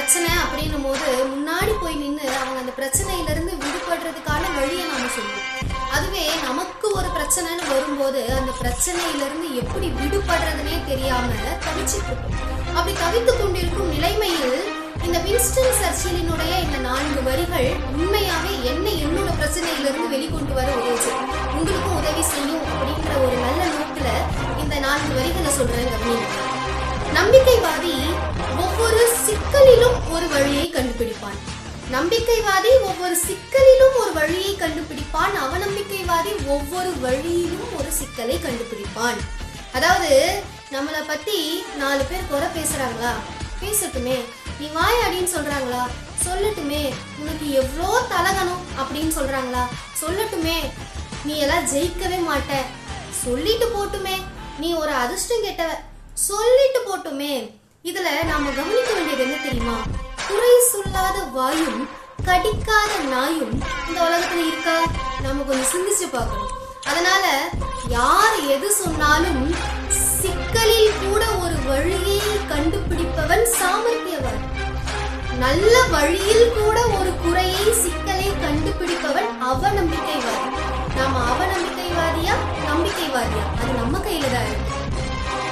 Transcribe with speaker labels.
Speaker 1: பிரச்சனை அப்படின்னும் போது முன்னாடி போய் நின்று அவங்க அந்த பிரச்சனையிலிருந்து விடுபடுறதுக்கான வழியை நாம சொல்லுவோம். அதுவே நமக்கு ஒரு பிரச்சனைன்னு வரும்போது அந்த பிரச்சனையிலிருந்து எப்படி விடுபடுறதுனே தெரியாம தவிச்சிட்டு இருப்போம். அப்படி தவித்து கொண்டிருக்கும் நிலைமையில் இந்த வின்ஸ்டன் சர்ச்சிலினுடைய இந்த 4 வரிகள் உண்மையாவே என்னோட பிரச்சனையிலிருந்து வெளிக்கொண்டு வர உதவுச்சு, உங்களுக்கும் உதவி செய்யும் அப்படின்ற ஒரு நல்ல நோக்கில இந்த 4 வரிகளை சொல்றேன். நம்பிக்கைவாதி ஒவ்வொரு சிக்கலிலும் ஒரு வழியை கண்டுபிடிப்பான். நம்பிக்கைவாதி ஒவ்வொரு சிக்கலிலும் ஒரு வழியை கண்டுபிடிப்பான். அவநம்பிக்கைவாதி ஒவ்வொரு வழியிலும் ஒரு சிக்கலை கண்டுபிடிப்பான். அதாவது நம்மளை பத்தி 4 பேர் குறை பேசுறாங்களா, பேசட்டுமே. நீ வாயாடின்னு சொல்றாங்களா, சொல்லட்டுமே. உனக்கு எவ்வளோ தலகணும் அப்படின்னு சொல்றாங்களா, சொல்லட்டுமே. நீ எல்லாம் ஜெயிக்கவே மாட்ட, சொல்லிட்டு போட்டுமே. நீ ஒரு அதிர்ஷ்டம் கெட்டவ, சொல்லிட்டு போட்டுமே. இதுல நாம கவனிக்க வேண்டியது என்ன தெரியுமா? குறை சொல்லாத வாயும் கடிக்காத நாயும் இந்த உலகத்துல இருக்கா? நாம கொஞ்சம் சிந்திச்சு பார்க்கணும். அதனால யார் எது சொன்னாலும் சிக்கலில் கூட ஒரு வழியை கண்டுபிடிப்பவன் சாமர்த்தியவான். நல்ல வழியில் கூட ஒரு குறையை சிக்கலை கண்டுபிடிப்பவன் அவநம்பிக்கைவாதி. நாம அவநம்பிக்கைவாதியா நம்பிக்கைவாதியா அது நம்ம கையில தான் இருக்கு.